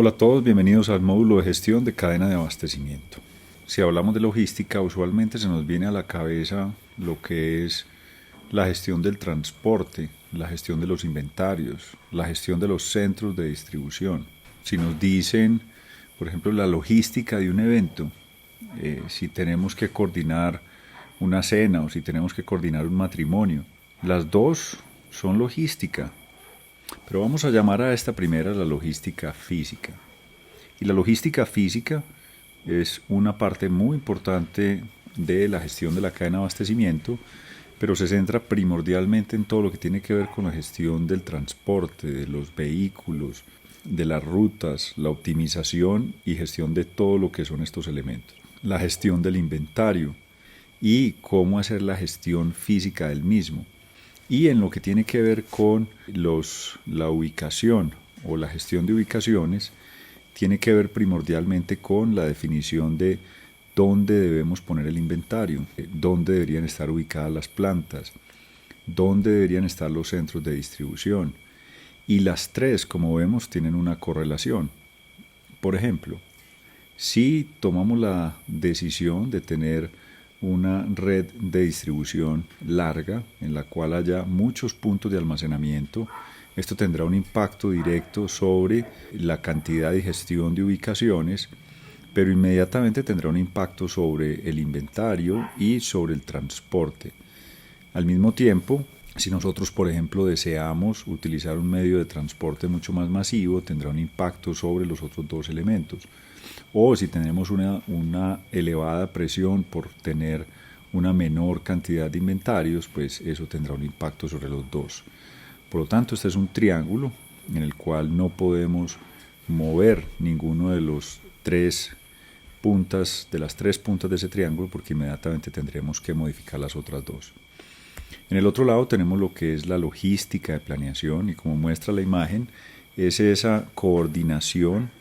Hola a todos, bienvenidos al módulo de gestión de cadena de abastecimiento. Si hablamos de logística, usualmente se nos viene a la cabeza lo que es la gestión del transporte, la gestión de los inventarios, la gestión de los centros de distribución. Si nos dicen, por ejemplo, la logística de un evento, si tenemos que coordinar una cena o si tenemos que coordinar un matrimonio, las dos son logística. Pero vamos a llamar a esta primera la logística física. Y la logística física es una parte muy importante de la gestión de la cadena de abastecimiento, pero se centra primordialmente en todo lo que tiene que ver con la gestión del transporte, de los vehículos, de las rutas, la optimización y gestión de todo lo que son estos elementos. La gestión del inventario y cómo hacer la gestión física del mismo. Y en lo que tiene que ver con la ubicación o la gestión de ubicaciones, tiene que ver primordialmente con la definición de dónde debemos poner el inventario, dónde deberían estar ubicadas las plantas, dónde deberían estar los centros de distribución. Y las tres, como vemos, tienen una correlación. Por ejemplo, si tomamos la decisión de tener una red de distribución larga en la cual haya muchos puntos de almacenamiento, esto tendrá un impacto directo sobre la cantidad y gestión de ubicaciones, pero inmediatamente tendrá un impacto sobre el inventario y sobre el transporte. Al mismo tiempo, si nosotros, por ejemplo, deseamos utilizar un medio de transporte mucho más masivo, tendrá un impacto sobre los otros dos elementos. O si tenemos una elevada presión por tener una menor cantidad de inventarios, pues eso tendrá un impacto sobre los dos. Por lo tanto, este es un triángulo en el cual no podemos mover ninguno de los tres puntas, de las tres puntas de ese triángulo, porque inmediatamente tendremos que modificar las otras dos. En el otro lado tenemos lo que es la logística de planeación y como muestra la imagen, es esa coordinación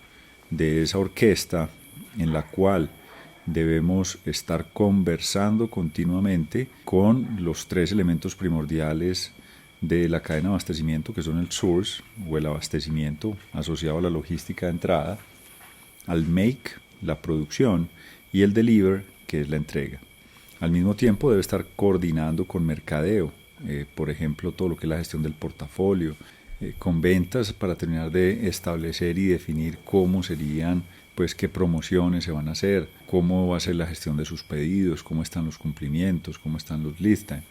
de esa orquesta en la cual debemos estar conversando continuamente con los tres elementos primordiales de la cadena de abastecimiento, que son el source o el abastecimiento asociado a la logística de entrada, al make, la producción, y el deliver, que es la entrega. Al mismo tiempo debe estar coordinando con mercadeo, por ejemplo, todo lo que es la gestión del portafolio, con ventas para terminar de establecer y definir cómo serían, pues qué promociones se van a hacer, cómo va a ser la gestión de sus pedidos, cómo están los cumplimientos, cómo están los lead time.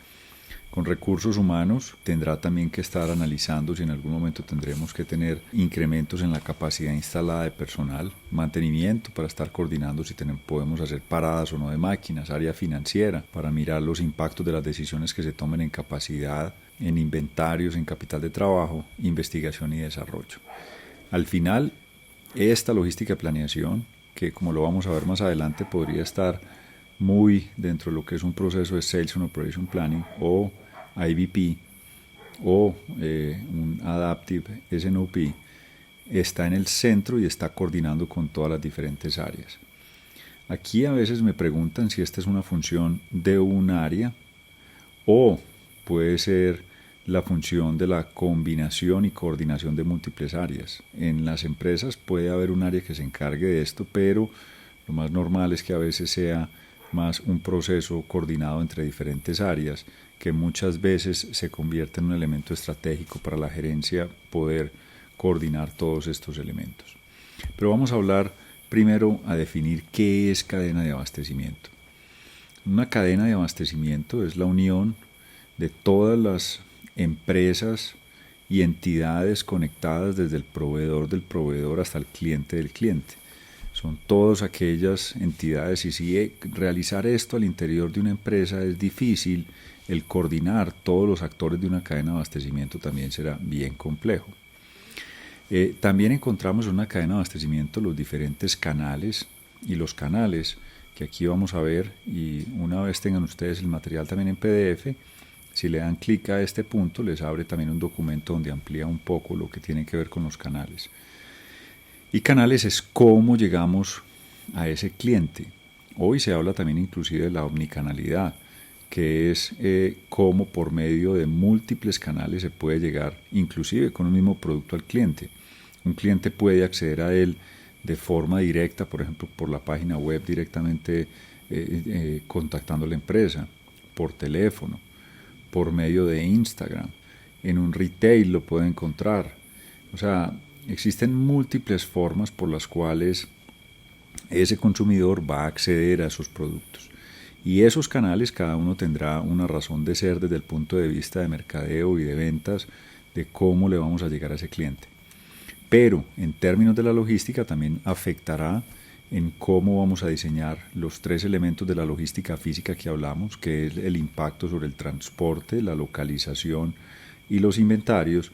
Con recursos humanos tendrá también que estar analizando si en algún momento tendremos que tener incrementos en la capacidad instalada de personal, mantenimiento para estar coordinando si podemos hacer paradas o no de máquinas, área financiera para mirar los impactos de las decisiones que se tomen en capacidad, en inventarios, en capital de trabajo, investigación y desarrollo. Al final, esta logística de planeación, que como lo vamos a ver más adelante, podría estar muy dentro de lo que es un proceso de Sales and Operation Planning o IBP o un Adaptive SNOP, está en el centro y está coordinando con todas las diferentes áreas. Aquí a veces me preguntan si esta es una función de un área o puede ser la función de la combinación y coordinación de múltiples áreas. En las empresas puede haber un área que se encargue de esto, pero lo más normal es que a veces sea más un proceso coordinado entre diferentes áreas que muchas veces se convierte en un elemento estratégico para la gerencia poder coordinar todos estos elementos. Pero vamos a hablar primero a definir qué es cadena de abastecimiento. Una cadena de abastecimiento es la unión de todas las empresas y entidades conectadas desde el proveedor del proveedor hasta el cliente del cliente. Son todas aquellas entidades y si realizar esto al interior de una empresa es difícil, el coordinar todos los actores de una cadena de abastecimiento también será bien complejo. También encontramos en una cadena de abastecimiento los diferentes canales y los canales que aquí vamos a ver, y una vez tengan ustedes el material también en PDF, si le dan clic a este punto les abre también un documento donde amplía un poco lo que tiene que ver con los canales. Y canales es cómo llegamos a ese cliente. Hoy se habla también inclusive de la omnicanalidad, que es cómo por medio de múltiples canales se puede llegar inclusive con un mismo producto al cliente. Un cliente puede acceder a él de forma directa, por ejemplo, por la página web directamente contactando a la empresa, por teléfono, por medio de Instagram. En un retail lo puede encontrar. O sea, existen múltiples formas por las cuales ese consumidor va a acceder a esos productos. Y esos canales cada uno tendrá una razón de ser desde el punto de vista de mercadeo y de ventas, de cómo le vamos a llegar a ese cliente. Pero en términos de la logística también afectará en cómo vamos a diseñar los tres elementos de la logística física que hablamos, que es el impacto sobre el transporte, la localización y los inventarios,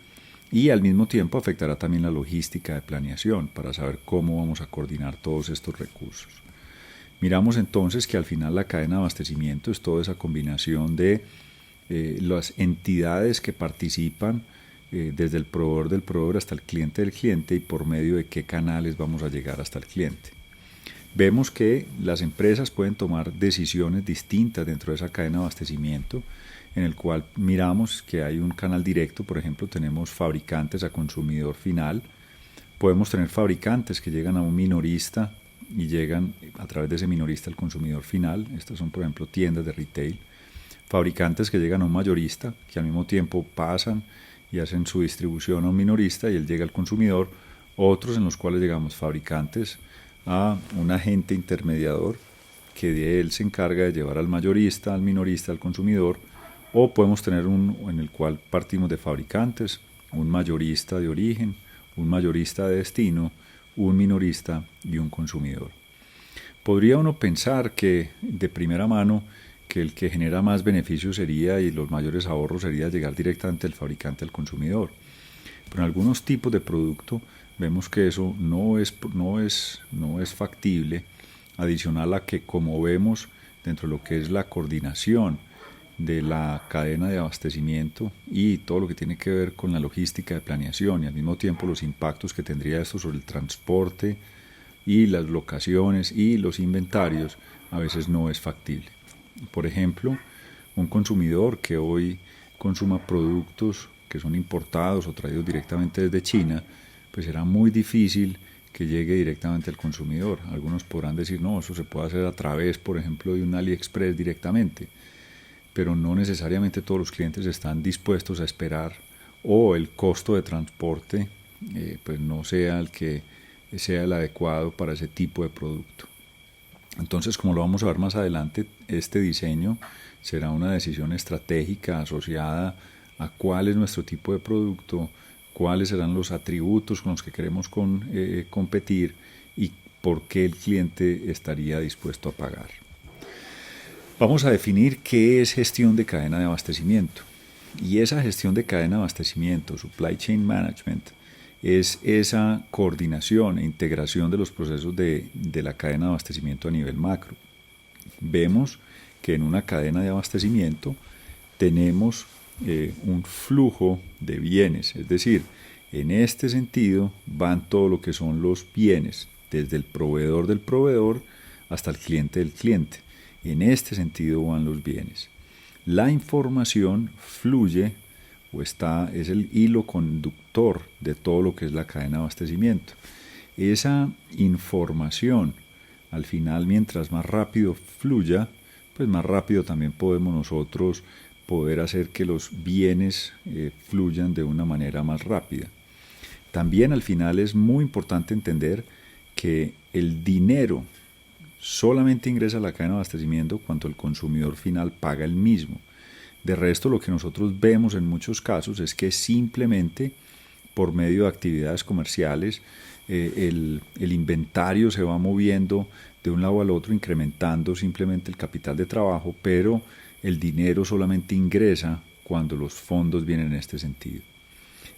y al mismo tiempo afectará también la logística de planeación para saber cómo vamos a coordinar todos estos recursos. Miramos entonces que al final la cadena de abastecimiento es toda esa combinación de las entidades que participan desde el proveedor del proveedor hasta el cliente del cliente y por medio de qué canales vamos a llegar hasta el cliente. Vemos que las empresas pueden tomar decisiones distintas dentro de esa cadena de abastecimiento, en el cual miramos que hay un canal directo, por ejemplo, tenemos fabricantes a consumidor final, podemos tener fabricantes que llegan a un minorista y llegan a través de ese minorista al consumidor final, estas son por ejemplo tiendas de retail, fabricantes que llegan a un mayorista, que al mismo tiempo pasan y hacen su distribución a un minorista y él llega al consumidor, otros en los cuales llegamos fabricantes a un agente intermediador que de él se encarga de llevar al mayorista, al minorista, al consumidor, o podemos tener un en el cual partimos de fabricantes, un mayorista de origen, un mayorista de destino, un minorista y un consumidor. Podría uno pensar que de primera mano que el que genera más beneficios sería y los mayores ahorros sería llegar directamente del fabricante al consumidor. Pero en algunos tipos de producto vemos que eso no es factible, adicional a que como vemos dentro de lo que es la coordinación de la cadena de abastecimiento y todo lo que tiene que ver con la logística de planeación y al mismo tiempo los impactos que tendría esto sobre el transporte y las locaciones y los inventarios, a veces no es factible. Por ejemplo, un consumidor que hoy consuma productos que son importados o traídos directamente desde China, pues será muy difícil que llegue directamente al consumidor. Algunos podrán decir, no, eso se puede hacer a través, por ejemplo, de un AliExpress directamente, pero no necesariamente todos los clientes están dispuestos a esperar o el costo de transporte pues no sea el que sea el adecuado para ese tipo de producto. Entonces, como lo vamos a ver más adelante, este diseño será una decisión estratégica asociada a cuál es nuestro tipo de producto, cuáles serán los atributos con los que queremos competir y por qué el cliente estaría dispuesto a pagar. Vamos a definir qué es gestión de cadena de abastecimiento. Y esa gestión de cadena de abastecimiento, supply chain management, es esa coordinación e integración de los procesos de la cadena de abastecimiento a nivel macro. Vemos que en una cadena de abastecimiento tenemos un flujo de bienes, es decir, en este sentido van todo lo que son los bienes, desde el proveedor del proveedor hasta el cliente del cliente. En este sentido van los bienes. La información fluye es el hilo conductor de todo lo que es la cadena de abastecimiento. Esa información, al final, mientras más rápido fluya, pues más rápido también podemos nosotros poder hacer que los bienes fluyan de una manera más rápida. También al final es muy importante entender que el dinero solamente ingresa a la cadena de abastecimiento cuando el consumidor final paga el mismo. De resto, lo que nosotros vemos en muchos casos es que simplemente por medio de actividades comerciales el inventario se va moviendo de un lado al otro, incrementando simplemente el capital de trabajo, pero el dinero solamente ingresa cuando los fondos vienen en este sentido.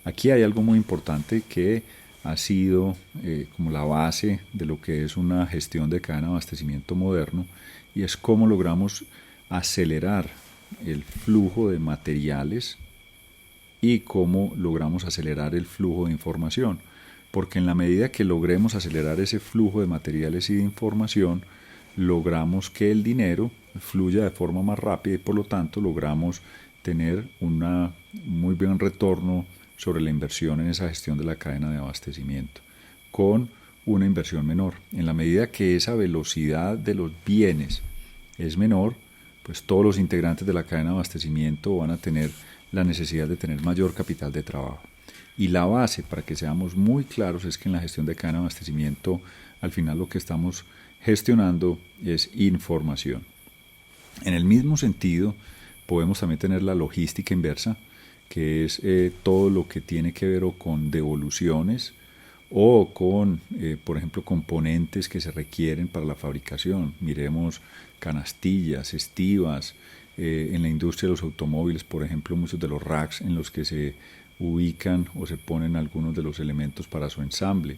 Aquí hay algo muy importante que ha sido como la base de lo que es una gestión de cadena de abastecimiento moderno, y es cómo logramos acelerar el flujo de materiales y cómo logramos acelerar el flujo de información, porque en la medida que logremos acelerar ese flujo de materiales y de información, logramos que el dinero fluya de forma más rápida y por lo tanto logramos tener un muy buen retorno sobre la inversión en esa gestión de la cadena de abastecimiento, con una inversión menor. En la medida que esa velocidad de los bienes es menor, pues todos los integrantes de la cadena de abastecimiento van a tener la necesidad de tener mayor capital de trabajo. Y la base, para que seamos muy claros, es que en la gestión de cadena de abastecimiento, al final lo que estamos gestionando es información. En el mismo sentido, podemos también tener la logística inversa, que es todo lo que tiene que ver o con devoluciones o con, por ejemplo, componentes que se requieren para la fabricación. Miremos canastillas, estivas, en la industria de los automóviles, por ejemplo, muchos de los racks en los que se ubican o se ponen algunos de los elementos para su ensamble.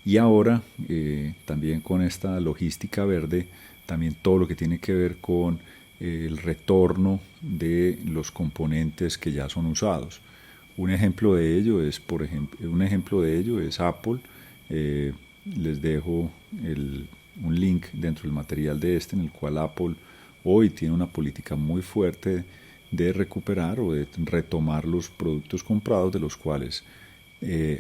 Y ahora, también con esta logística verde, también todo lo que tiene que ver con el retorno de los componentes que ya son usados. Un ejemplo de ello es, Apple. Les dejo un link dentro del material de en el cual Apple hoy tiene una política muy fuerte de recuperar o de retomar los productos comprados, de los cuales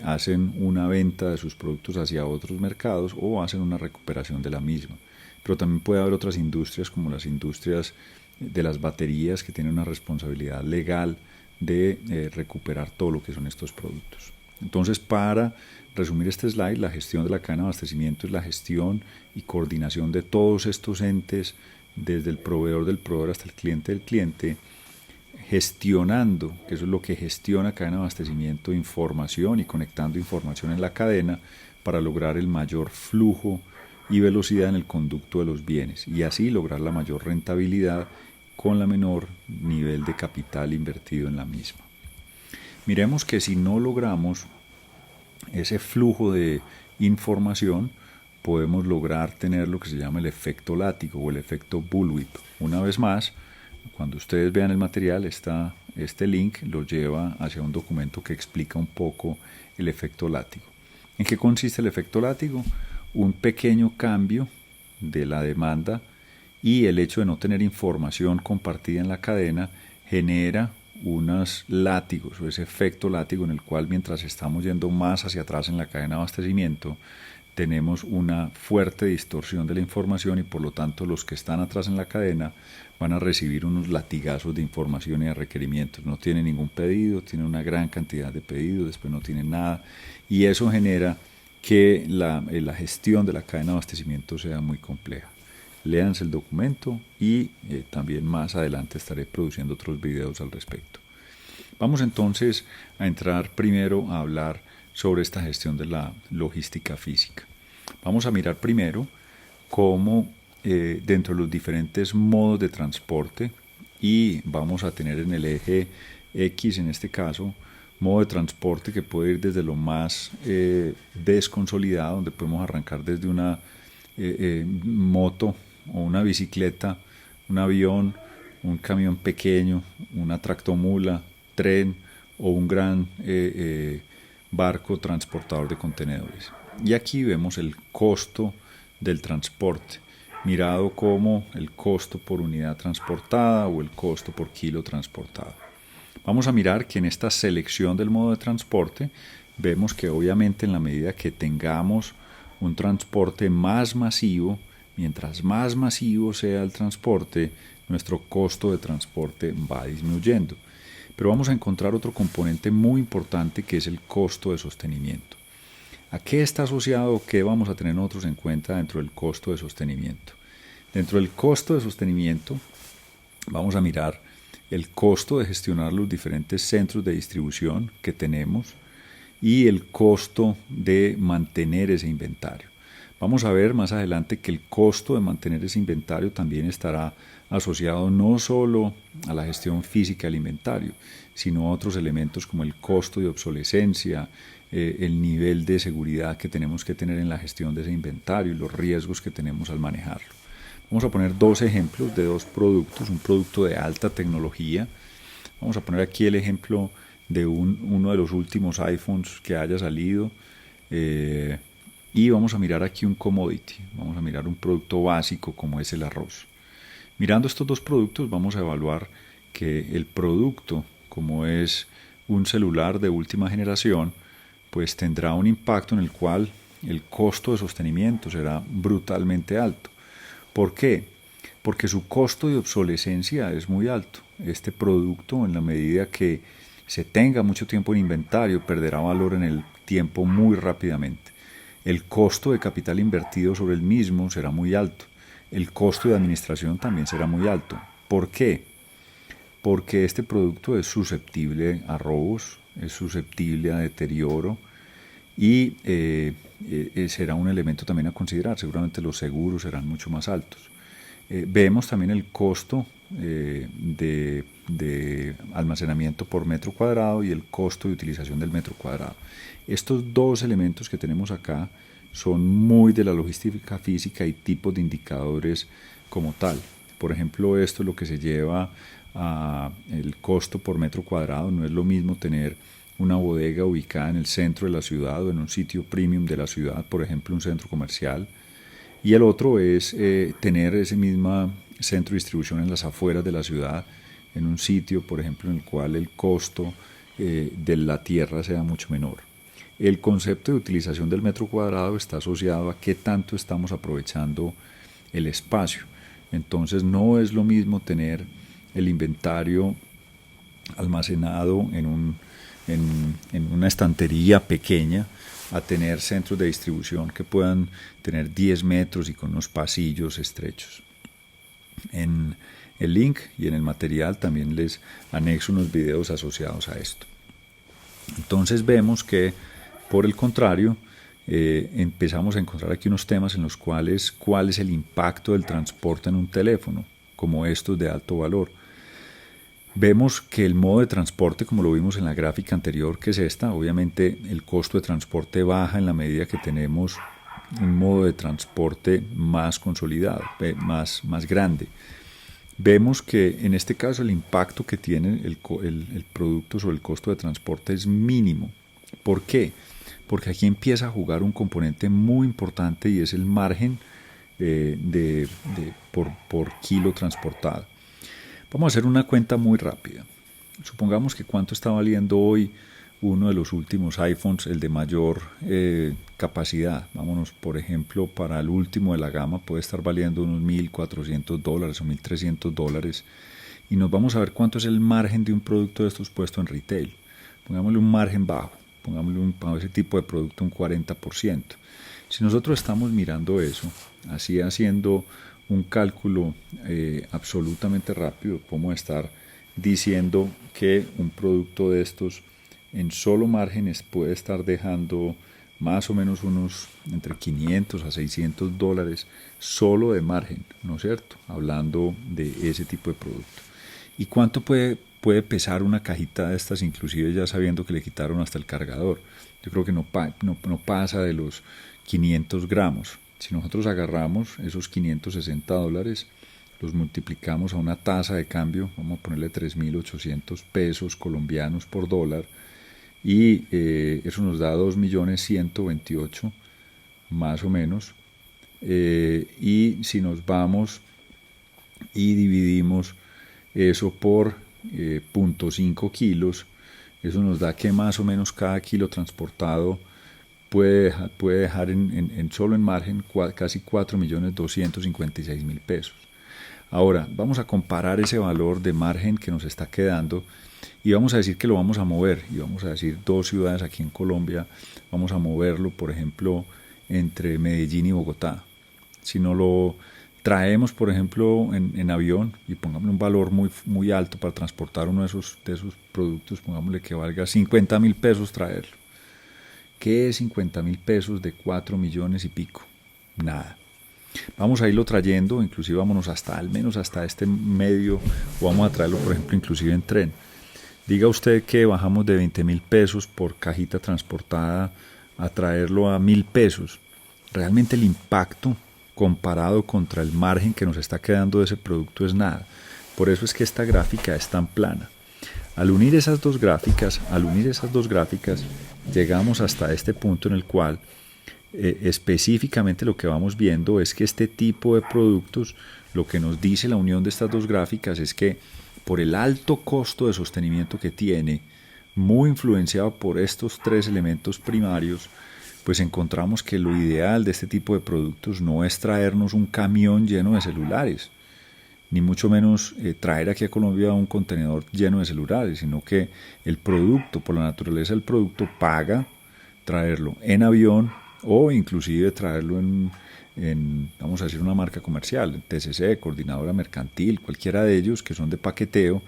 hacen una venta de sus productos hacia otros mercados o hacen una recuperación de la misma. Pero también puede haber otras industrias, como las industrias de las baterías, que tienen una responsabilidad legal de recuperar todo lo que son estos productos. Entonces, para resumir este slide, la gestión de la cadena de abastecimiento es la gestión y coordinación de todos estos entes, desde el proveedor del proveedor hasta el cliente del cliente, gestionando, que eso es lo que gestiona cadena de abastecimiento, información y conectando información en la cadena para lograr el mayor flujo y velocidad en el conducto de los bienes y así lograr la mayor rentabilidad con la menor nivel de capital invertido en la misma. Miremos que si no logramos ese flujo de información, podemos lograr tener lo que se llama el efecto látigo o el efecto bullwhip. Una vez más, cuando ustedes vean el material, este link los lleva hacia un documento que explica un poco el efecto látigo. ¿En qué consiste el efecto látigo? Un pequeño cambio de la demanda y el hecho de no tener información compartida en la cadena genera unos látigos o ese efecto látigo en el cual, mientras estamos yendo más hacia atrás en la cadena de abastecimiento, tenemos una fuerte distorsión de la información y por lo tanto los que están atrás en la cadena van a recibir unos latigazos de información y de requerimientos. No tienen ningún pedido, tienen una gran cantidad de pedidos, después no tienen nada y eso genera que la gestión de la cadena de abastecimiento sea muy compleja. Léanse el documento y también más adelante estaré produciendo otros videos al respecto. Vamos entonces a entrar primero a hablar sobre esta gestión de la logística física. Vamos a mirar primero cómo dentro de los diferentes modos de transporte, y vamos a tener en el eje X en este caso, modo de transporte que puede ir desde lo más desconsolidado, donde podemos arrancar desde una moto o una bicicleta, un avión, un camión pequeño, una tractomula, tren o un gran barco transportador de contenedores. Y aquí vemos el costo del transporte, mirado como el costo por unidad transportada o el costo por kilo transportado. Vamos a mirar que en esta selección del modo de transporte vemos que obviamente en la medida que tengamos un transporte más masivo, mientras más masivo sea el transporte, nuestro costo de transporte va disminuyendo. Pero vamos a encontrar otro componente muy importante que es el costo de sostenimiento. ¿A qué está asociado? ¿Qué vamos a tener nosotros en cuenta dentro del costo de sostenimiento? Dentro del costo de sostenimiento vamos a mirar el costo de gestionar los diferentes centros de distribución que tenemos y el costo de mantener ese inventario. Vamos a ver más adelante que el costo de mantener ese inventario también estará asociado no solo a la gestión física del inventario, sino a otros elementos como el costo de obsolescencia, el nivel de seguridad que tenemos que tener en la gestión de ese inventario y los riesgos que tenemos al manejarlo. Vamos a poner dos ejemplos de dos productos, un producto de alta tecnología. Vamos a poner aquí el ejemplo de uno de los últimos iPhones que haya salido. Y vamos a mirar aquí un commodity, vamos a mirar un producto básico como es el arroz. Mirando estos dos productos vamos a evaluar que el producto, como es un celular de última generación, pues tendrá un impacto en el cual el costo de sostenimiento será brutalmente alto. ¿Por qué? Porque su costo de obsolescencia es muy alto. Este producto, en la medida que se tenga mucho tiempo en inventario, perderá valor en el tiempo muy rápidamente. El costo de capital invertido sobre el mismo será muy alto. El costo de administración también será muy alto. ¿Por qué? Porque este producto es susceptible a robos, es susceptible a deterioro y será un elemento también a considerar. Seguramente los seguros serán mucho más altos. Vemos también el costo de almacenamiento por metro cuadrado y el costo de utilización del metro cuadrado. Estos dos elementos que tenemos acá son muy de la logística física y tipos de indicadores como tal. Por ejemplo, esto es lo que se lleva a el costo por metro cuadrado. No es lo mismo tener una bodega ubicada en el centro de la ciudad o en un sitio premium de la ciudad, por ejemplo un centro comercial, y el otro es tener ese mismo centro de distribución en las afueras de la ciudad, en un sitio, por ejemplo, en el cual el costo de la tierra sea mucho menor. El concepto de utilización del metro cuadrado está asociado a qué tanto estamos aprovechando el espacio. Entonces no es lo mismo tener el inventario almacenado en una estantería pequeña a tener centros de distribución que puedan tener 10 metros y con unos pasillos estrechos. En el link y en el material también les anexo unos videos asociados a esto. Entonces vemos que, por el contrario, empezamos a encontrar aquí unos temas en los cuales cuál es el impacto del transporte en un teléfono, como estos de alto valor. Vemos que el modo de transporte, como lo vimos en la gráfica anterior, que es esta, obviamente el costo de transporte baja en la medida que tenemos un modo de transporte más consolidado, más grande. Vemos que en este caso el impacto que tiene el producto sobre el costo de transporte es mínimo. ¿Por qué? Porque aquí empieza a jugar un componente muy importante y es el margen por kilo transportado. Vamos a hacer una cuenta muy rápida. Supongamos que cuánto está valiendo hoy uno de los últimos iPhones, el de mayor capacidad. Vámonos, por ejemplo, para el último de la gama puede estar valiendo unos $1,400 o $1,300 y nos vamos a ver cuánto es el margen de un producto de estos puesto en retail. Pongámosle un margen bajo, pongámosle para ese tipo de producto un 40%. Si nosotros estamos mirando eso, así haciendo un cálculo absolutamente rápido, podemos estar diciendo que un producto de estos en solo márgenes puede estar dejando más o menos unos entre 500 a $600 solo de margen, ¿no es cierto? Hablando de ese tipo de producto. ¿Y cuánto puede pesar una cajita de estas, inclusive ya sabiendo que le quitaron hasta el cargador? Yo creo que no pasa de los 500 gramos. Si nosotros agarramos esos $560, los multiplicamos a una tasa de cambio, vamos a ponerle 3.800 pesos colombianos por dólar, y eso nos da 2.128.000 más o menos. Y si nos vamos y dividimos eso por 0.5 kilos, eso nos da que más o menos cada kilo transportado puede dejar solo en margen casi 4.256.000 pesos. Ahora, vamos a comparar ese valor de margen que nos está quedando y vamos a decir que lo vamos a mover. Y vamos a decir 2 ciudades aquí en Colombia, vamos a moverlo, por ejemplo, entre Medellín y Bogotá. Si no lo traemos, por ejemplo, en avión y pongámosle un valor muy alto para transportar uno de esos productos, pongámosle que valga 50.000 pesos traerlo. ¿Qué es 50.000 pesos de 4 millones y pico? Nada. Vamos a irlo trayendo, inclusive vámonos al menos hasta este medio, o vamos a traerlo, por ejemplo, inclusive en tren. Diga usted que bajamos de 20.000 pesos por cajita transportada a traerlo a 1.000 pesos. Realmente el impacto comparado contra el margen que nos está quedando de ese producto es nada. Por eso es que esta gráfica es tan plana. Al unir esas dos gráficas, llegamos hasta este punto en el cual específicamente lo que vamos viendo es que este tipo de productos, lo que nos dice la unión de estas dos gráficas es que por el alto costo de sostenimiento que tiene, muy influenciado por estos tres elementos primarios, pues encontramos que lo ideal de este tipo de productos no es traernos un camión lleno de celulares, ni mucho menos traer aquí a Colombia un contenedor lleno de celulares, sino que el producto, por la naturaleza del producto, paga traerlo en avión o inclusive traerlo vamos a decir, una marca comercial, TCC, Coordinadora Mercantil, cualquiera de ellos que son de paqueteo,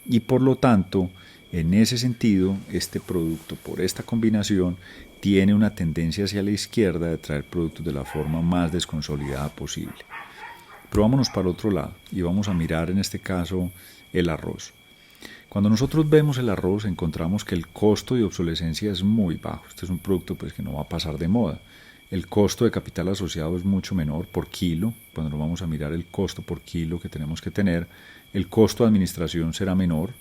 y por lo tanto, en ese sentido, este producto, por esta combinación, tiene una tendencia hacia la izquierda de traer productos de la forma más desconsolidada posible. Pero vámonos para otro lado y vamos a mirar en este caso el arroz. Cuando nosotros vemos el arroz encontramos que el costo de obsolescencia es muy bajo. Este es un producto pues, que no va a pasar de moda. El costo de capital asociado es mucho menor por kilo. Cuando nos vamos a mirar el costo por kilo que tenemos que tener, el costo de administración será menor.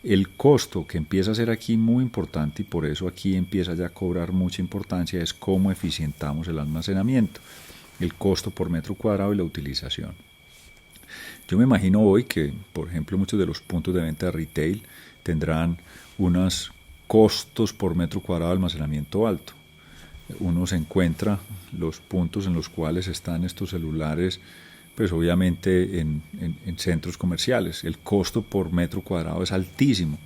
El costo que empieza a ser aquí muy importante y por eso aquí empieza ya a cobrar mucha importancia es cómo eficientamos el almacenamiento, el costo por metro cuadrado y la utilización. Yo me imagino hoy que, por ejemplo, muchos de los puntos de venta de retail tendrán unos costos por metro cuadrado de almacenamiento alto. Uno se encuentra los puntos en los cuales están estos celulares, pues obviamente en centros comerciales. El costo por metro cuadrado es altísimo,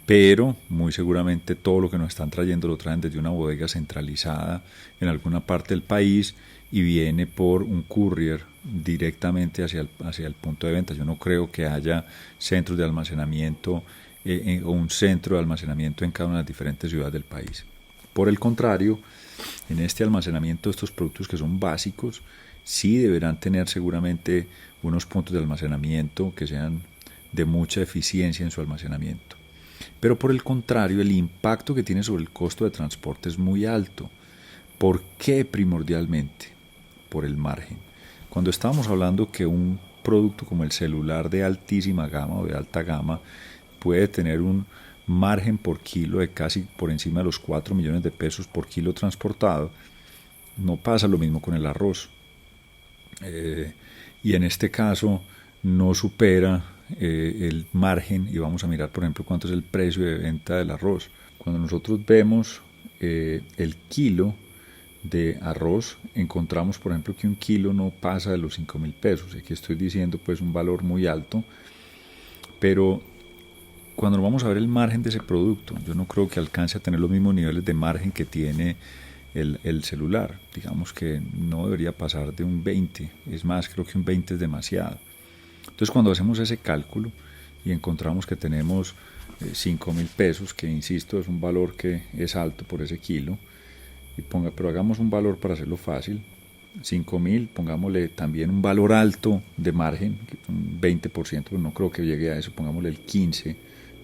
pero muy seguramente todo lo que nos están trayendo lo traen desde una bodega centralizada en alguna parte del país y viene por un courier directamente hacia el punto de venta. Yo no creo que haya centros de almacenamiento o un centro de almacenamiento en cada una de las diferentes ciudades del país. Por el contrario, en este almacenamiento de estos productos que son básicos, sí deberán tener seguramente unos puntos de almacenamiento que sean de mucha eficiencia en su almacenamiento. Pero por el contrario, el impacto que tiene sobre el costo de transporte es muy alto. ¿Por qué primordialmente? Por el margen. Cuando estábamos hablando que un producto como el celular de altísima gama o de alta gama puede tener un margen por kilo de casi por encima de los 4 millones de pesos por kilo transportado, no pasa lo mismo con el arroz. Y en este caso no supera el margen, y vamos a mirar por ejemplo cuánto es el precio de venta del arroz. Cuando nosotros vemos el kilo de arroz, encontramos por ejemplo que un kilo no pasa de los 5.000 pesos. Aquí estoy diciendo pues un valor muy alto, pero cuando vamos a ver el margen de ese producto, yo no creo que alcance a tener los mismos niveles de margen que tiene el celular. Digamos que no debería pasar de un 20, es más, creo que un 20 es demasiado. Entonces cuando hacemos ese cálculo y encontramos que tenemos 5.000 pesos, que insisto es un valor que es alto por ese kilo, pero hagamos un valor para hacerlo fácil, 5.000, pongámosle también un valor alto de margen, un 20%, pero no creo que llegue a eso, pongámosle el 15%,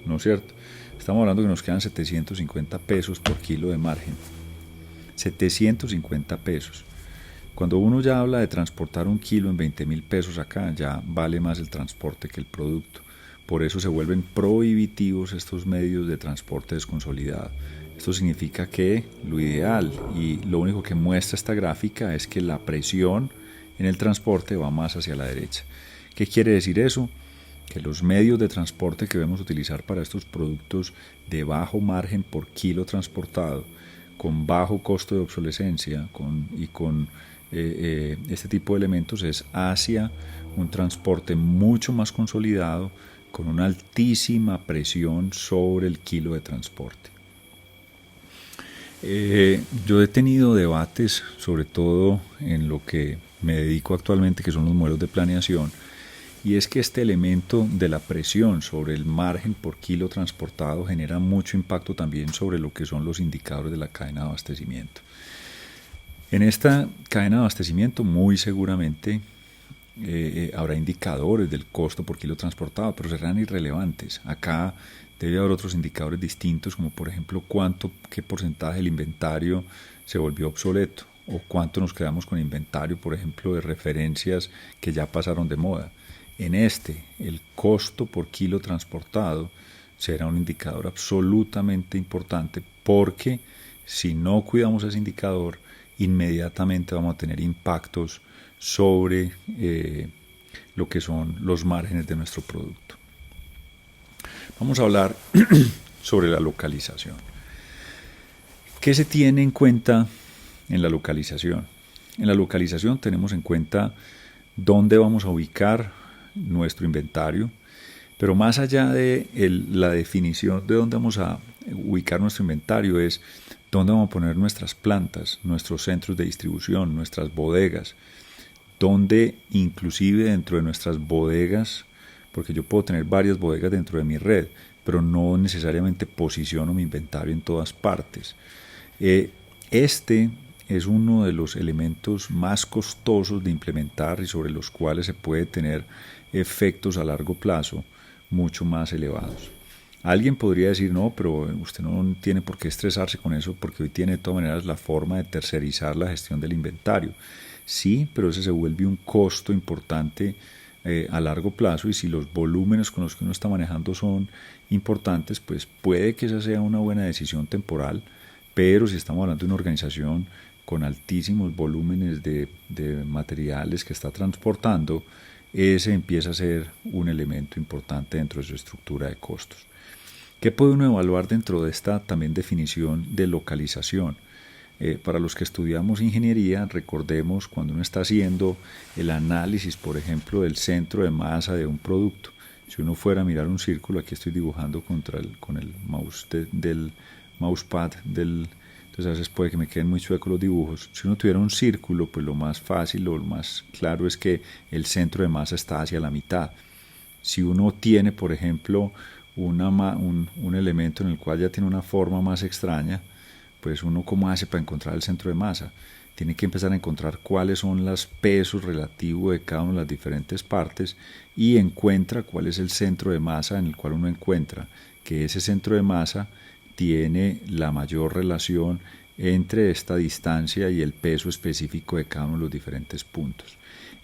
¿no es cierto? Estamos hablando que nos quedan 750 pesos por kilo de margen. 750 pesos. Cuando uno ya habla de transportar un kilo en 20.000 pesos acá, ya vale más el transporte que el producto. Por eso se vuelven prohibitivos estos medios de transporte desconsolidado. Esto significa que lo ideal y lo único que muestra esta gráfica es que la presión en el transporte va más hacia la derecha. ¿Qué quiere decir eso? Que los medios de transporte que debemos utilizar para estos productos de bajo margen por kilo transportado, con bajo costo de obsolescencia y con este tipo de elementos, es hacia un transporte mucho más consolidado con una altísima presión sobre el kilo de transporte. Yo he tenido debates, sobre todo en lo que me dedico actualmente, que son los modelos de planeación, y es que este elemento de la presión sobre el margen por kilo transportado genera mucho impacto también sobre lo que son los indicadores de la cadena de abastecimiento. En esta cadena de abastecimiento muy seguramente habrá indicadores del costo por kilo transportado, pero serán irrelevantes. Acá debe haber otros indicadores distintos, como por ejemplo qué porcentaje del inventario se volvió obsoleto, o cuánto nos quedamos con inventario, por ejemplo, de referencias que ya pasaron de moda. En el costo por kilo transportado será un indicador absolutamente importante, porque si no cuidamos ese indicador, inmediatamente vamos a tener impactos sobre lo que son los márgenes de nuestro producto. Vamos a hablar sobre la localización. ¿Qué se tiene en cuenta en la localización? En la localización tenemos en cuenta dónde vamos a ubicar nuestro inventario, pero más allá de la definición de dónde vamos a ubicar nuestro inventario es dónde vamos a poner nuestras plantas, nuestros centros de distribución, nuestras bodegas, dónde inclusive dentro de nuestras bodegas, porque yo puedo tener varias bodegas dentro de mi red, pero no necesariamente posiciono mi inventario en todas partes. Este es uno de los elementos más costosos de implementar y sobre los cuales se puede tener efectos a largo plazo mucho más elevados. Alguien podría decir, no, pero usted no tiene por qué estresarse con eso porque hoy tiene de todas maneras la forma de tercerizar la gestión del inventario. Sí, pero ese se vuelve un costo importante a largo plazo, y si los volúmenes con los que uno está manejando son importantes, pues puede que esa sea una buena decisión temporal, pero si estamos hablando de una organización con altísimos volúmenes de materiales que está transportando, ese empieza a ser un elemento importante dentro de su estructura de costos. ¿Qué puede uno evaluar dentro de esta también definición de localización? Para los que estudiamos ingeniería, recordemos cuando uno está haciendo el análisis, por ejemplo, del centro de masa de un producto. Si uno fuera a mirar un círculo, aquí estoy dibujando con el mouse del mousepad entonces a veces puede que me queden muy chuecos los dibujos. Si uno tuviera un círculo, pues lo más fácil o lo más claro es que el centro de masa está hacia la mitad. Si uno tiene, por ejemplo, un elemento en el cual ya tiene una forma más extraña, pues uno cómo hace para encontrar el centro de masa. Tiene que empezar a encontrar cuáles son los pesos relativos de cada una de las diferentes partes y encuentra cuál es el centro de masa en el cual uno encuentra que ese centro de masa tiene la mayor relación entre esta distancia y el peso específico de cada uno de los diferentes puntos.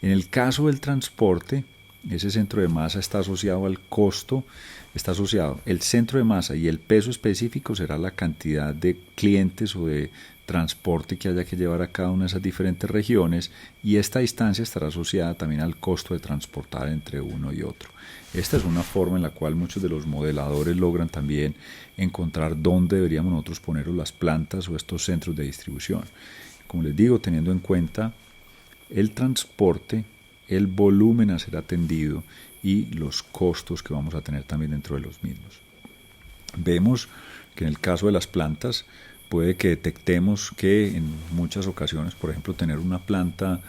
En el caso del transporte, ese centro de masa está asociado al costo, está asociado el centro de masa y el peso específico será la cantidad de clientes o de transporte que haya que llevar a cada una de esas diferentes regiones, y esta distancia estará asociada también al costo de transportar entre uno y otro. Esta es una forma en la cual muchos de los modeladores logran también encontrar dónde deberíamos nosotros poner las plantas o estos centros de distribución. Como les digo, teniendo en cuenta el transporte, el volumen a ser atendido y los costos que vamos a tener también dentro de los mismos. Vemos que en el caso de las plantas puede que detectemos que en muchas ocasiones, por ejemplo, tener una planta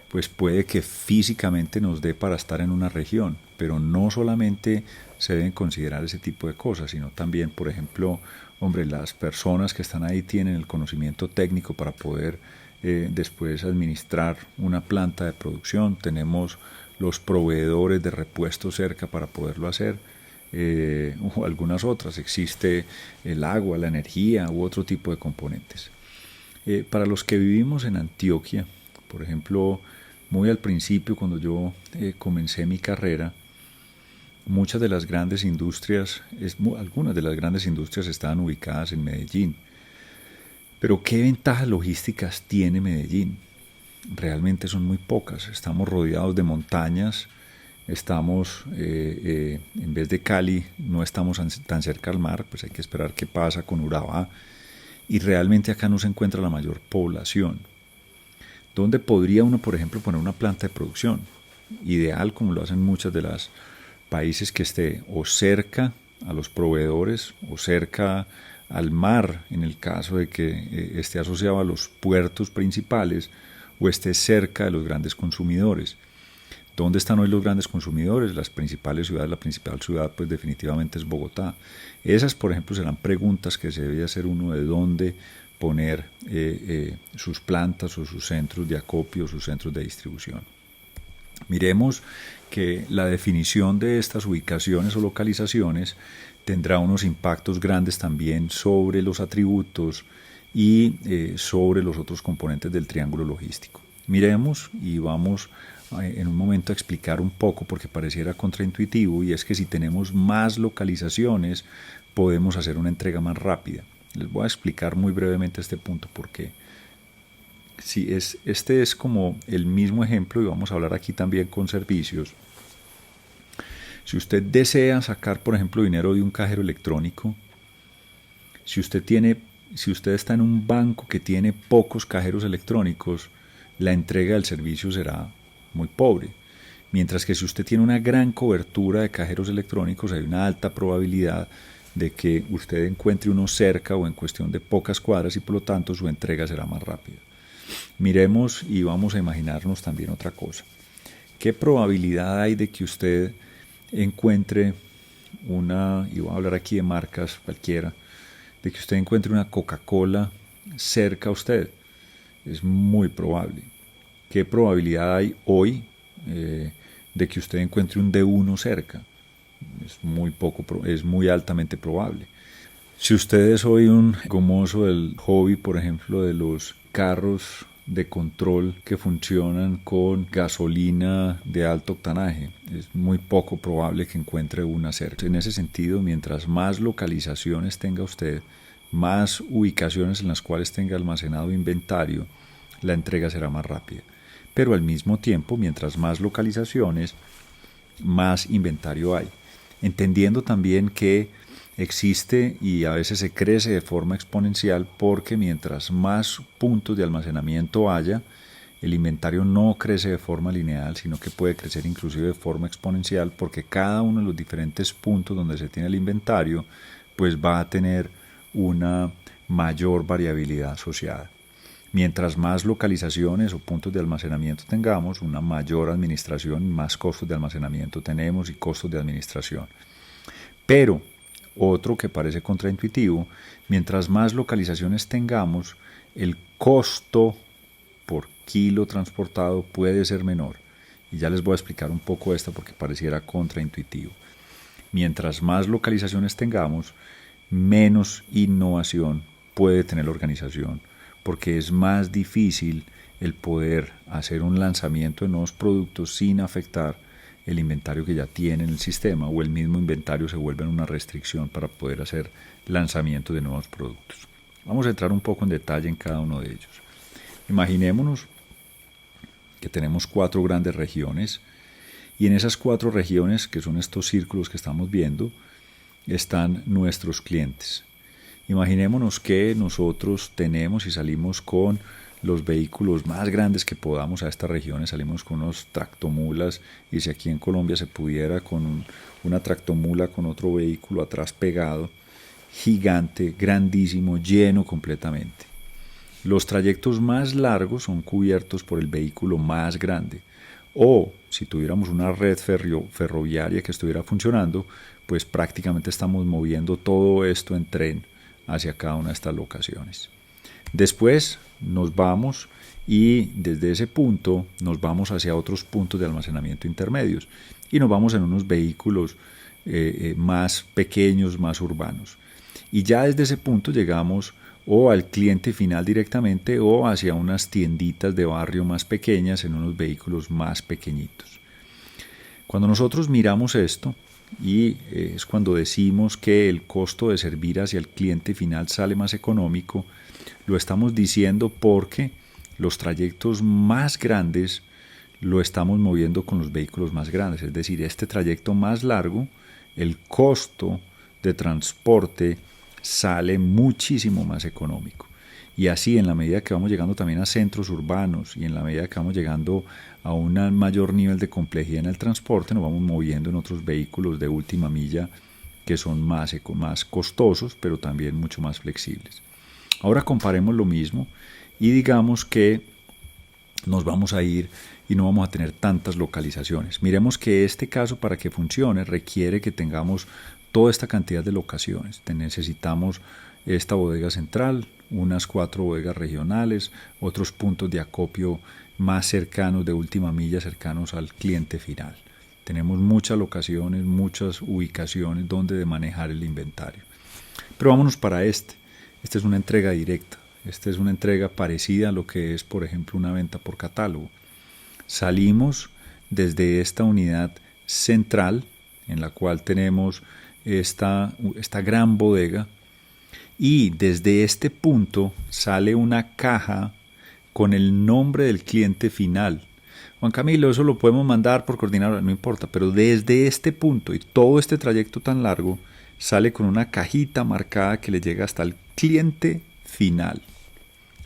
pues puede que físicamente nos dé para estar en una región, pero no solamente se deben considerar ese tipo de cosas, sino también, por ejemplo, las personas que están ahí tienen el conocimiento técnico para poder después administrar una planta de producción. Tenemos los proveedores de repuestos cerca para poderlo hacer, o algunas otras. Existe el agua, la energía u otro tipo de componentes. Para los que vivimos en Antioquia, por ejemplo, muy al principio cuando yo comencé mi carrera, muchas de las grandes industrias, algunas de las grandes industrias estaban ubicadas en Medellín. Pero ¿qué ventajas logísticas tiene Medellín? Realmente son muy pocas. Estamos rodeados de montañas, estamos, en vez de Cali, no estamos tan cerca al mar, pues hay que esperar qué pasa con Urabá, y realmente acá no se encuentra la mayor población. ¿Dónde podría uno, por ejemplo, poner una planta de producción? Ideal, como lo hacen muchos de los países, que esté o cerca a los proveedores o cerca al mar, en el caso de que esté asociado a los puertos principales, o esté cerca de los grandes consumidores. ¿Dónde están hoy los grandes consumidores? Las principales ciudades. La principal ciudad pues definitivamente es Bogotá. Esas, por ejemplo, serán preguntas que se debe hacer uno, de dónde poner sus plantas o sus centros de acopio o sus centros de distribución. Miremos que la definición de estas ubicaciones o localizaciones tendrá unos impactos grandes también sobre los atributos y sobre los otros componentes del triángulo logístico. Miremos y vamos en un momento a explicar un poco, porque pareciera contraintuitivo, y es que si tenemos más localizaciones podemos hacer una entrega más rápida. Les voy a explicar muy brevemente este punto porque este es como el mismo ejemplo, y vamos a hablar aquí también con servicios. Si usted desea sacar, por ejemplo, dinero de un cajero electrónico, si usted está en un banco que tiene pocos cajeros electrónicos, la entrega del servicio será muy pobre. Mientras que si usted tiene una gran cobertura de cajeros electrónicos, hay una alta probabilidad de que usted encuentre uno cerca o en cuestión de pocas cuadras y por lo tanto su entrega será más rápida. Miremos y vamos a imaginarnos también otra cosa. ¿Qué probabilidad hay de que usted encuentre y voy a hablar aquí de marcas cualquiera, de que usted encuentre una Coca-Cola cerca a usted? Es muy probable. ¿Qué probabilidad hay hoy de que usted encuentre un D1 cerca? Es muy altamente probable. Si usted es hoy un gomoso del hobby, por ejemplo, de los carros de control que funcionan con gasolina de alto octanaje, es muy poco probable que encuentre una cerca. En ese sentido, mientras más localizaciones tenga usted, más ubicaciones en las cuales tenga almacenado inventario, la entrega será más rápida. Pero al mismo tiempo, mientras más localizaciones, más inventario hay. Entendiendo también que existe y a veces se crece de forma exponencial porque mientras más puntos de almacenamiento haya, el inventario no crece de forma lineal, sino que puede crecer inclusive de forma exponencial porque cada uno de los diferentes puntos donde se tiene el inventario pues va a tener una mayor variabilidad asociada. Mientras más localizaciones o puntos de almacenamiento tengamos, una mayor administración, más costos de almacenamiento tenemos y costos de administración. Pero, otro que parece contraintuitivo, mientras más localizaciones tengamos, el costo por kilo transportado puede ser menor. Y ya les voy a explicar un poco esto porque pareciera contraintuitivo. Mientras más localizaciones tengamos, menos innovación puede tener la organización, porque es más difícil el poder hacer un lanzamiento de nuevos productos sin afectar el inventario que ya tiene en el sistema, o el mismo inventario se vuelve una restricción para poder hacer lanzamientos de nuevos productos. Vamos a entrar un poco en detalle en cada uno de ellos. Imaginémonos que tenemos 4 grandes regiones y en esas 4 regiones, que son estos círculos que estamos viendo, están nuestros clientes. Imaginémonos que nosotros tenemos y salimos con los vehículos más grandes que podamos a estas regiones, salimos con unos tractomulas, y si aquí en Colombia se pudiera con una tractomula con otro vehículo atrás pegado, gigante, grandísimo, lleno completamente. Los trayectos más largos son cubiertos por el vehículo más grande. O si tuviéramos una red ferroviaria que estuviera funcionando, pues prácticamente estamos moviendo todo esto en tren hacia cada una de estas locaciones. Después nos vamos y desde ese punto nos vamos hacia otros puntos de almacenamiento intermedios y nos vamos en unos vehículos más pequeños, más urbanos. Y ya desde ese punto llegamos o al cliente final directamente o hacia unas tienditas de barrio más pequeñas en unos vehículos más pequeñitos. Cuando nosotros miramos esto, y es cuando decimos que el costo de servir hacia el cliente final sale más económico, lo estamos diciendo porque los trayectos más grandes lo estamos moviendo con los vehículos más grandes. Es decir, este trayecto más largo, el costo de transporte sale muchísimo más económico. Y así, en la medida que vamos llegando también a centros urbanos y en la medida que vamos llegando a un mayor nivel de complejidad en el transporte, nos vamos moviendo en otros vehículos de última milla que son más costosos, pero también mucho más flexibles. Ahora comparemos lo mismo y digamos que nos vamos a ir y no vamos a tener tantas localizaciones. Miremos que este caso, para que funcione, requiere que tengamos toda esta cantidad de locaciones. Necesitamos esta bodega central, unas 4 bodegas regionales, otros puntos de acopio más cercanos, de última milla, cercanos al cliente final. Tenemos muchas locaciones, muchas ubicaciones donde manejar el inventario. Pero vámonos para este. Esta es una entrega directa. Esta es una entrega parecida a lo que es, por ejemplo, una venta por catálogo. Salimos desde esta unidad central, en la cual tenemos esta gran bodega, y desde este punto sale una caja con el nombre del cliente final. Juan Camilo, eso lo podemos mandar por coordinadora, no importa, pero desde este punto y todo este trayecto tan largo sale con una cajita marcada que le llega hasta el cliente final.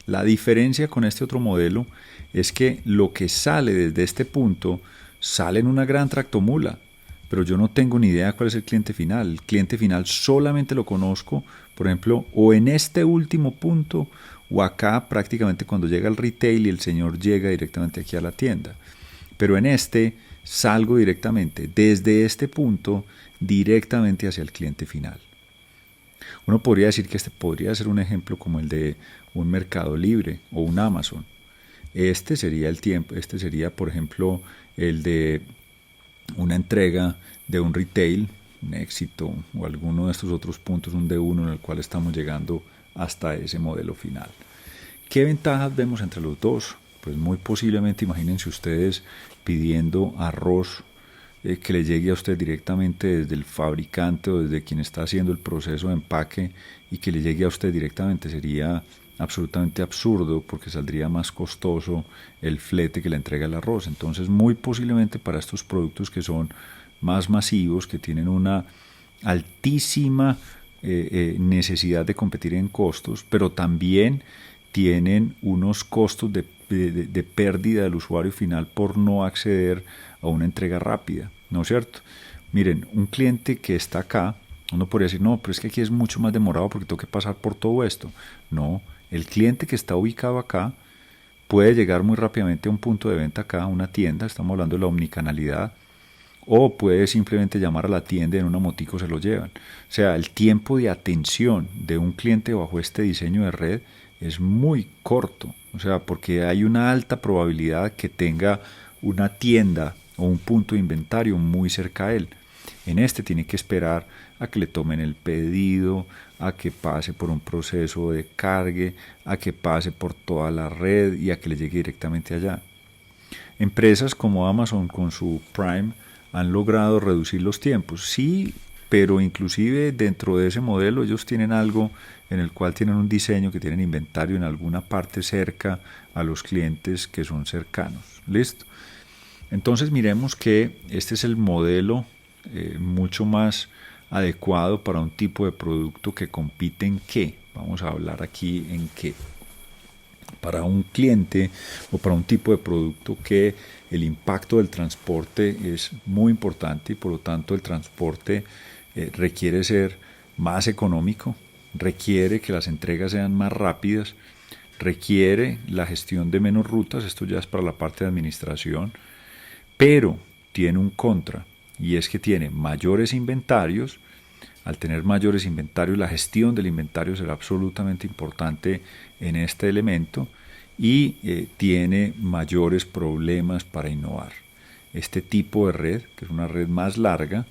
La diferencia con este otro modelo es que lo que sale desde este punto sale en una gran tractomula, pero yo no tengo ni idea cuál es el cliente final. El cliente final solamente lo conozco, por ejemplo, o en este último punto o acá prácticamente cuando llega el retail y el señor llega directamente aquí a la tienda. Pero en este salgo directamente desde este punto directamente hacia el cliente final. Uno podría decir que este podría ser un ejemplo como el de un Mercado Libre o un Amazon. Este sería el tiempo, este sería, por ejemplo, el de una entrega de un retail, un éxito o alguno de estos otros puntos, un D1 en el cual estamos llegando hasta ese modelo final. ¿Qué ventajas vemos entre los dos? Pues muy posiblemente, imagínense ustedes pidiendo arroz que le llegue a usted directamente desde el fabricante o desde quien está haciendo el proceso de empaque y que le llegue a usted directamente. Sería absolutamente absurdo porque saldría más costoso el flete que le entrega el arroz. Entonces, muy posiblemente para estos productos que son más masivos, que tienen una altísima necesidad de competir en costos, pero también tienen unos costos de pérdida del usuario final por no acceder a una entrega rápida, ¿no es cierto? Miren, un cliente que está acá, uno podría decir, no, pero es que aquí es mucho más demorado porque tengo que pasar por todo esto. No, el cliente que está ubicado acá puede llegar muy rápidamente a un punto de venta acá, a una tienda, estamos hablando de la omnicanalidad, o puede simplemente llamar a la tienda y en una motico se lo llevan. O sea, el tiempo de atención de un cliente bajo este diseño de red es muy corto, o sea, porque hay una alta probabilidad que tenga una tienda o un punto de inventario muy cerca a él. En este tiene que esperar a que le tomen el pedido, a que pase por un proceso de cargue, a que pase por toda la red y a que le llegue directamente allá. Empresas como Amazon con su Prime han logrado reducir los tiempos, sí, pero inclusive dentro de ese modelo ellos tienen algo en el cual tienen un diseño que tienen inventario en alguna parte cerca a los clientes que son cercanos. ¿Listo? Entonces miremos que este es el modelo mucho más adecuado para un tipo de producto que compite en qué. Vamos a hablar aquí en qué. Para un cliente o para un tipo de producto que el impacto del transporte es muy importante y por lo tanto el transporte requiere ser más económico, requiere que las entregas sean más rápidas, requiere la gestión de menos rutas, esto ya es para la parte de administración, pero tiene un contra y es que tiene mayores inventarios. Al tener mayores inventarios, la gestión del inventario será absolutamente importante en este elemento y tiene mayores problemas para innovar. Este tipo de red, que es una red más larga,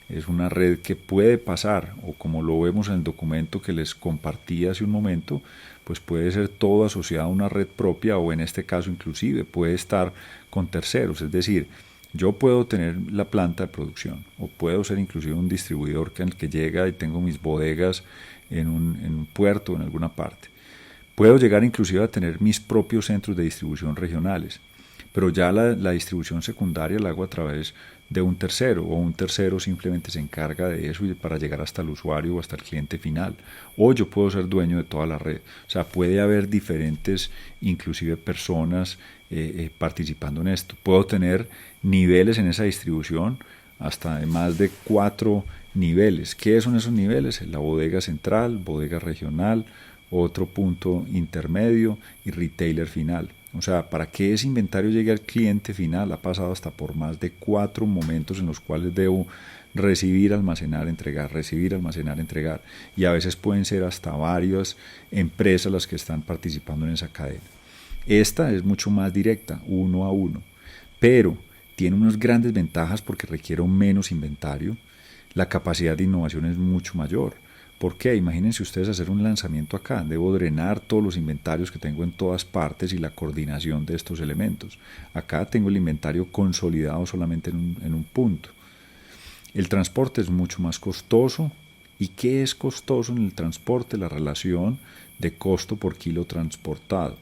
es una red que puede pasar, o como lo vemos en el documento que les compartí hace un momento, pues puede ser todo asociado a una red propia o en este caso inclusive puede estar con terceros, es decir, yo puedo tener la planta de producción o puedo ser inclusive un distribuidor en el que llega y tengo mis bodegas en un puerto o en alguna parte. Puedo llegar inclusive a tener mis propios centros de distribución regionales, pero ya la distribución secundaria la hago a través de un tercero o un tercero simplemente se encarga de eso y para llegar hasta el usuario o hasta el cliente final. O yo puedo ser dueño de toda la red. O sea, puede haber diferentes, inclusive personas participando en esto. Puedo tener niveles en esa distribución, hasta de más de 4 niveles. ¿Qué son esos niveles? La bodega central, bodega regional, otro punto intermedio y retailer final. O sea, para que ese inventario llegue al cliente final ha pasado hasta por más de 4 momentos en los cuales debo recibir, almacenar, entregar, recibir, almacenar, entregar. Y a veces pueden ser hasta varias empresas las que están participando en esa cadena. Esta es mucho más directa, uno a uno, pero tiene unas grandes ventajas porque requiere menos inventario. La capacidad de innovación es mucho mayor. ¿Por qué? Imagínense ustedes hacer un lanzamiento acá. Debo drenar todos los inventarios que tengo en todas partes y la coordinación de estos elementos. Acá tengo el inventario consolidado solamente en un punto. El transporte es mucho más costoso. ¿Y qué es costoso en el transporte? La relación de costo por kilo transportado.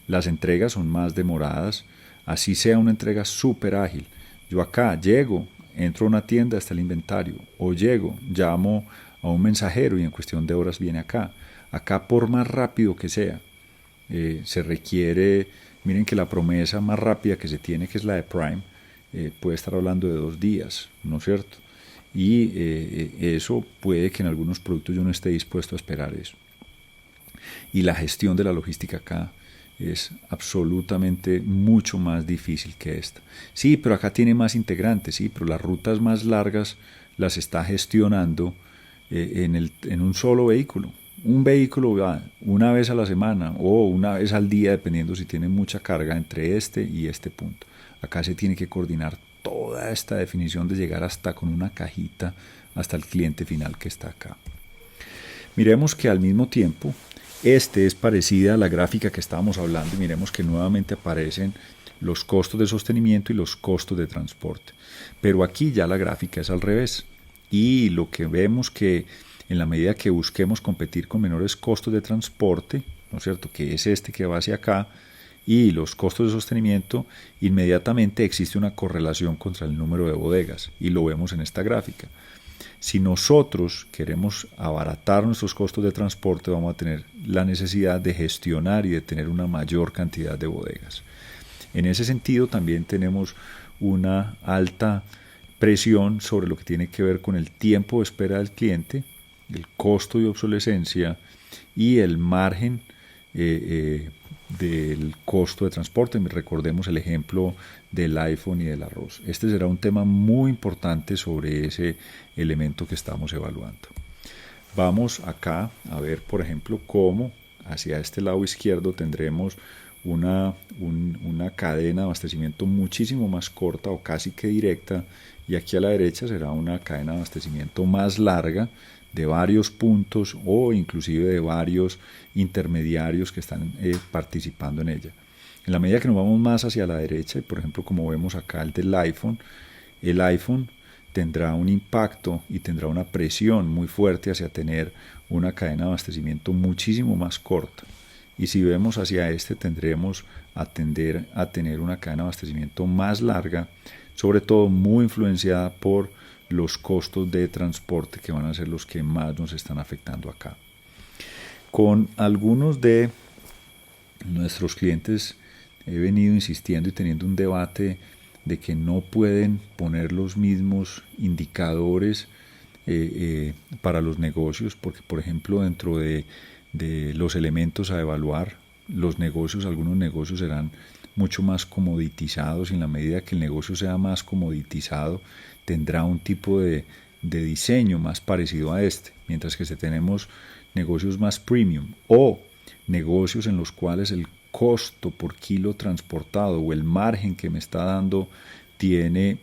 Las entregas son más demoradas. así sea una entrega súper ágil. Yo acá llego, entro a una tienda, está el inventario, o llego, llamo a un mensajero y en cuestión de horas viene acá. Acá por más rápido que sea, se requiere, miren que la promesa más rápida que se tiene, que es la de Prime, puede estar hablando de 2 días, ¿no es cierto? Y eso puede que en algunos productos yo no esté dispuesto a esperar eso. Y la gestión de la logística acá es absolutamente mucho más difícil que esta. Sí, pero acá tiene más integrantes, sí, pero las rutas más largas las está gestionando en un solo vehículo. Un vehículo va una vez a la semana o una vez al día, dependiendo si tiene mucha carga entre este y este punto. Acá se tiene que coordinar toda esta definición de llegar hasta con una cajita hasta el cliente final que está acá. Miremos que al mismo tiempo, este es parecida a la gráfica que estábamos hablando y miremos que nuevamente aparecen los costos de sostenimiento y los costos de transporte. Pero aquí ya la gráfica es al revés. Y lo que vemos que en la medida que busquemos competir con menores costos de transporte, ¿no es cierto?, que es este que va hacia acá, y los costos de sostenimiento, inmediatamente existe una correlación contra el número de bodegas, y lo vemos en esta gráfica. Si nosotros queremos abaratar nuestros costos de transporte, vamos a tener la necesidad de gestionar y de tener una mayor cantidad de bodegas. En ese sentido, también tenemos una alta presión sobre lo que tiene que ver con el tiempo de espera del cliente, el costo de obsolescencia y el margen del costo de transporte. Recordemos el ejemplo del iPhone y del arroz. Este será un tema muy importante sobre ese elemento que estamos evaluando. Vamos acá a ver, por ejemplo, cómo hacia este lado izquierdo tendremos una cadena de abastecimiento muchísimo más corta o casi que directa, y aquí a la derecha será una cadena de abastecimiento más larga de varios puntos o inclusive de varios intermediarios que están participando en ella. En la medida que nos vamos más hacia la derecha, por ejemplo como vemos acá el iPhone tendrá un impacto y tendrá una presión muy fuerte hacia tener una cadena de abastecimiento muchísimo más corta. Y si vemos hacia este, tendremos a tender a tener una cadena de abastecimiento más larga, sobre todo muy influenciada por los costos de transporte, que van a ser los que más nos están afectando acá. Con algunos de nuestros clientes he venido insistiendo y teniendo un debate de que no pueden poner los mismos indicadores para los negocios, porque por ejemplo dentro de los elementos a evaluar, algunos negocios serán mucho más comoditizados, y en la medida que el negocio sea más comoditizado tendrá un tipo de diseño más parecido a este, mientras que si tenemos negocios más premium o negocios en los cuales el costo por kilo transportado o el margen que me está dando tiene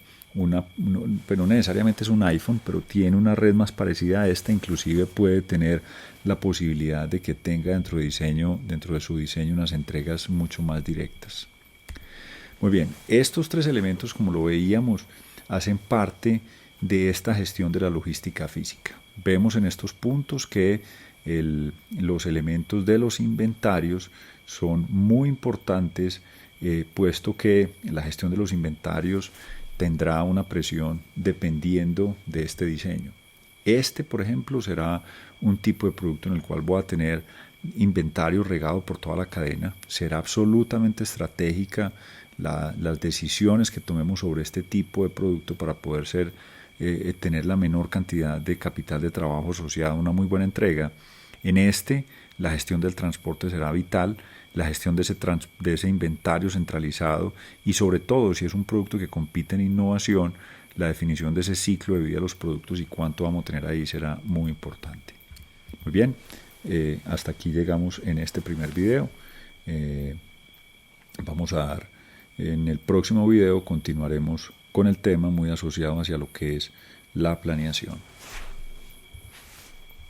pero no necesariamente es un iPhone, pero tiene una red más parecida a esta, inclusive puede tener la posibilidad de que tenga dentro de su diseño unas entregas mucho más directas. Muy bien, estos 3 elementos, como lo veíamos, hacen parte de esta gestión de la logística física. Vemos en estos puntos que los elementos de los inventarios son muy importantes, puesto que la gestión de los inventarios tendrá una presión dependiendo de este diseño. Este, por ejemplo, será un tipo de producto en el cual voy a tener inventario regado por toda la cadena. Será absolutamente estratégica las decisiones que tomemos sobre este tipo de producto para poder tener la menor cantidad de capital de trabajo asociada a una muy buena entrega. En la gestión del transporte será vital, la gestión de ese inventario centralizado, y sobre todo si es un producto que compite en innovación, la definición de ese ciclo de vida de los productos y cuánto vamos a tener ahí será muy importante. Muy bien, hasta aquí llegamos en este primer video. En el próximo video continuaremos con el tema muy asociado hacia lo que es la planeación.